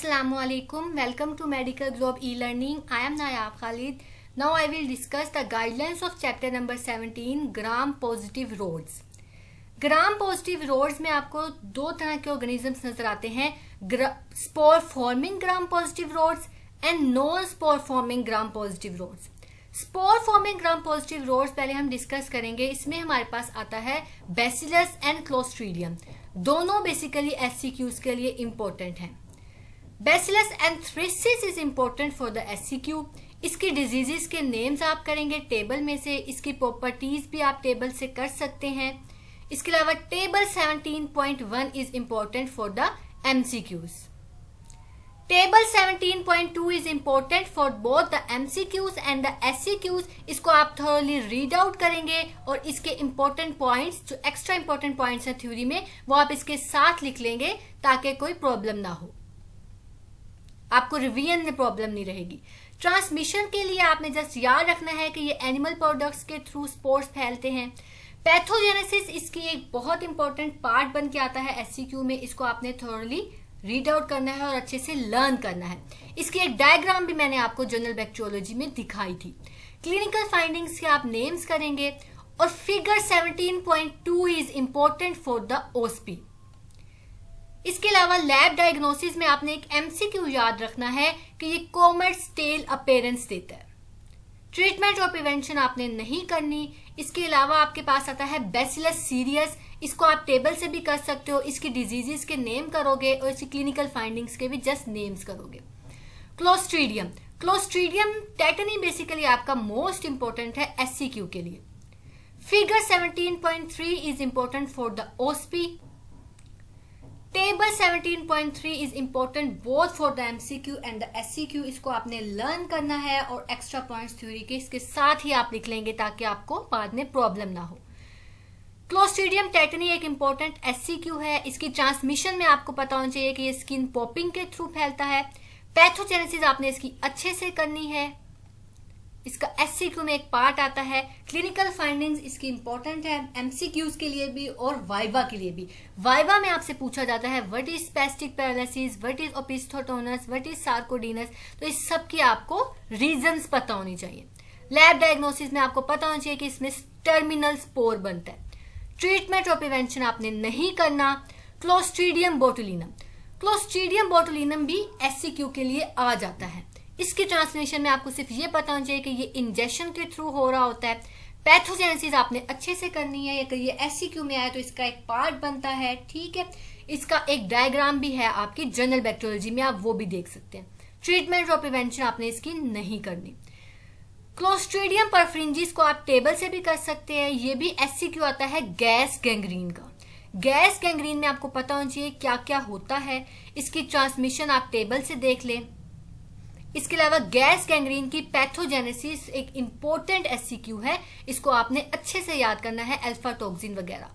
Assalamualaikum. Welcome to Medical Globe e-learning. I am Nayab Khalid. Now I will discuss the guidelines of chapter number 17 gram positive rods. Gram positive rods में आपको दो तरह के organisms नजर आते हैं, spore forming gram positive rods and non spore forming gram positive rods. Spore forming gram positive rods पहले हम डिस्कस करेंगे. इसमें हमारे पास आता है बैसिलस एंड क्लोस्ट्रीडियम. दोनों बेसिकली एससीक्यूज के लिए इंपॉर्टेंट हैं. Bacillus anthracis is important for the SCQ. इसकी डिजीजेस के नेम्स आप करेंगे टेबल में से, इसकी प्रॉपर्टीज भी आप टेबल से कर सकते हैं. इसके अलावा table 17.1 is important for the MCQs. Table 17.2 is important for both the MCQs and the SCQs. इसको आप थोरली रीड आउट करेंगे और इसके इंपॉर्टेंट पॉइंट्स जो एक्स्ट्रा इंपॉर्टेंट पॉइंट्स हैं थ्योरी में वो आप इसके साथ लिख लेंगे ताकि कोई प्रॉब्लम ना हो, आपको रिवीजन में प्रॉब्लम नहीं रहेगी. ट्रांसमिशन के लिए आपने जस्ट याद रखना है कि ये एनिमल प्रोडक्ट्स के थ्रू स्पोर्स फैलते हैं. पैथोजेनेसिस इसकी एक बहुत इंपॉर्टेंट पार्ट बन के आता है एससीक्यू में. इसको आपने थोरली रीड आउट करना है और अच्छे से लर्न करना है. इसकी एक डायग्राम भी मैंने आपको जनरल बैक्टीरियोलॉजी में दिखाई थी. क्लिनिकल फाइंडिंग्स के आप नेम्स करेंगे और figure 17.2 is important for the OSP. इसके अलावा लैब डायग्नोसिस में आपने एक एमसीक्यू याद रखना है कि ये कॉमेट्स टेल अपीयरेंस देता है. ट्रीटमेंट और प्रिवेंशन आपने नहीं करनी. इसके अलावा आपके पास आता है बैसिलस सीरियस. इसको आप टेबल से भी कर सकते हो. इसकी डिजीजेस के नेम करोगे और इसकी क्लिनिकल फाइंडिंग्स के भी जस्ट नेम्स करोगे. क्लोस्ट्रीडियम टेटनी बेसिकली आपका मोस्ट इंपॉर्टेंट है एससीक्यू के लिए. Figure 17.3 is important for the OSP. Table 17.3 is important both for the MCQ and the SCQ. इसको आपने लर्न करना है और एक्स्ट्रा पॉइंट्स थ्योरी के इसके साथ ही आप लिख लेंगे ताकि आपको बाद में प्रॉब्लम ना हो. क्लोस्ट्रीडियम टेटनी एक इंपॉर्टेंट एससीक्यू है. इसकी ट्रांसमिशन में आपको पता होना चाहिए कि ये स्किन पॉपिंग के थ्रू फैलता है. पैथोजेनेसिस आपने इसकी अच्छे से करनी है. इसका एससीक्यू में एक पार्ट आता है. क्लिनिकल फाइंडिंग्स इसकी इंपॉर्टेंट है एमसीक्यूज के लिए भी और वाइवा के लिए भी. वाइवा में आपसे पूछा जाता है what is spastic paralysis, what is opisthotonus, what is sardonicus. तो इस सब की आपको रीजंस पता होनी चाहिए. लैब डायग्नोसिस में आपको पता होना चाहिए कि इसमें टर्मिनल स्पोर बनता है. ट्रीटमेंट और प्रिवेंशन आपने नहीं करना. क्लोस्ट्रीडियम बोटुलिनम भी एससीक्यू के लिए आ जाता है. इसकी ट्रांसलेशन में आपको सिर्फ ये पता होना चाहिए कि ये इंजेक्शन के थ्रू हो रहा होता है. पैथोजेनेसिस आपने अच्छे से करनी है. अगर ये एससीक्यू में आए तो इसका एक पार्ट बनता है. ठीक है, इसका एक डायग्राम भी है आपकी जनरल बैक्टीरियोलॉजी में, आप वो भी देख सकते हैं. ट्रीटमेंट और प्रिवेंशन आपने इसकी नहीं करनी. क्लोस्ट्रीडियम परफ्रिंजिस को आप टेबल से भी कर सकते हैं. ये भी एससीक्यू आता है गैस गैंग्रीन का. गैस गैंग्रीन में आपको पता होना चाहिए क्या क्या होता है. इसकी ट्रांसमिशन आप टेबल से देख लें. इसके अलावा गैस गैंग्रीन की पैथोजेनेसिस एक इंपॉर्टेंट एससीक्यू है. इसको आपने अच्छे से याद करना है, अल्फा टॉक्सिन वगैरह.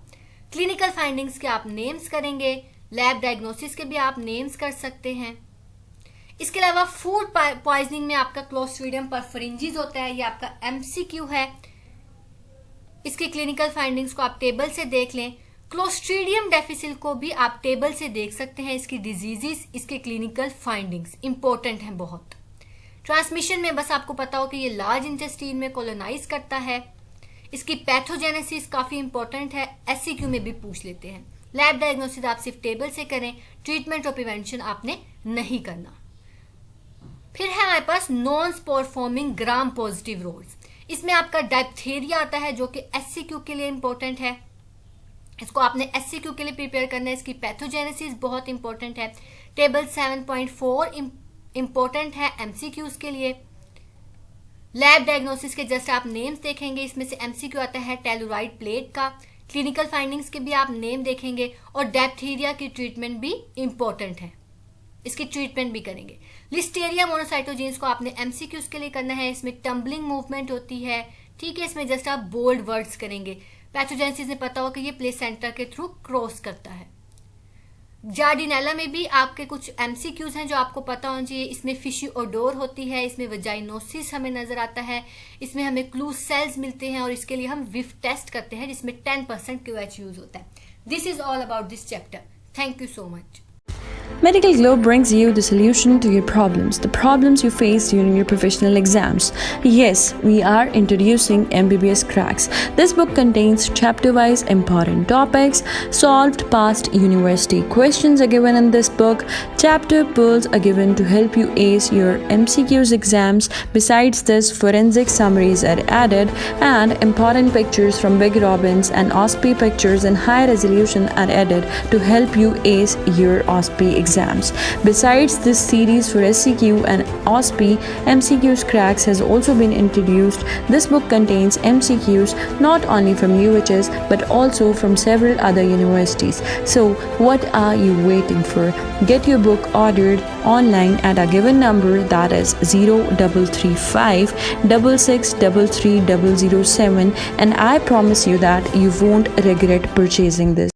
क्लिनिकल फाइंडिंग्स के आप नेम्स करेंगे. लैब डायग्नोसिस के भी आप नेम्स कर सकते हैं. इसके अलावा फूड पॉइजनिंग में आपका क्लोस्ट्रीडियम परफरिंजिस होता है. ये आपका एमसीक्यू है. इसकी क्लिनिकल फाइंडिंग्स को आप टेबल से देख लें. क्लोस्ट्रीडियम डेफिसिल को भी आप टेबल से देख सकते हैं. इसकी डिजीजेस, इसके क्लिनिकल फाइंडिंग्स इंपॉर्टेंट हैं बहुत. ट्रांसमिशन में बस आपको पता हो कि ये लार्ज इंटेस्टाइन में कॉलोनाइज करता है. इसकी पैथोजेनेसिस काफी इंपॉर्टेंट है, एससीक्यू में भी पूछ लेते हैं. लैब डायग्नोसिस आप सिर्फ टेबल से करें. ट्रीटमेंट और प्रिवेंशन आपने नहीं करना. फिर है हमारे पास non spore forming gram positive rods. इसमें आपका डायप्थेरिया आता है जो कि एससीक्यू के लिए इंपॉर्टेंट है. इसको आपने एससीक्यू के लिए प्रिपेयर करना है. इसकी पैथोजेनेसिस बहुत इंपॉर्टेंट है. टेबल 7.4 इंपॉर्टेंट है एमसीक्यूज के लिए. लैब डायग्नोसिस के जस्ट आप नेम्स देखेंगे. इसमें से एमसीक्यू आता है टेलुराइड प्लेट का. क्लिनिकल फाइंडिंग्स के भी आप नेम देखेंगे और डायप्थीरिया की ट्रीटमेंट भी इंपॉर्टेंट है. इसकी ट्रीटमेंट भी करेंगे. लिस्टेरिया मोनोसाइटोजेंस को आपने एमसीक्यूज के लिए करना है. इसमें टम्बलिंग मूवमेंट होती है. ठीक है, इसमें जस्ट आप बोल्ड वर्ड्स करेंगे. पैथोजेनेसिस में पता हो कि ये प्लेसेंटा के थ्रू क्रॉस करता है. जार्डिनेला में भी आपके कुछ एमसीक्यूज हैं जो आपको पता होना चाहिए. इसमें फिशी ओडोर होती है. इसमें वजाइनोसिस हमें नजर आता है. इसमें हमें क्लू सेल्स मिलते हैं और इसके लिए हम विफ टेस्ट करते हैं जिसमें 10% QH यूज होता है. This is all about this chapter. Thank you so much. Medical Glow brings you the solution to your problems, the problems you face during your professional exams. Yes, we are introducing MBBS Cracks. This book contains chapter-wise important topics. Solved past university questions are given in this book. Chapter pulls are given to help you ace your MCQs exams. Besides this, forensic summaries are added, and important pictures from Big Robbins and OSPE pictures in high resolution are added to help you ace your OSPE exams. Besides this series for SCQ and OSPE, MCQs Cracks has also been introduced. This book contains MCQs not only from UHS but also from several other universities. So what are you waiting for? Get your book ordered online at a given number, that is 0335 6633 007, and I promise you that you won't regret purchasing this.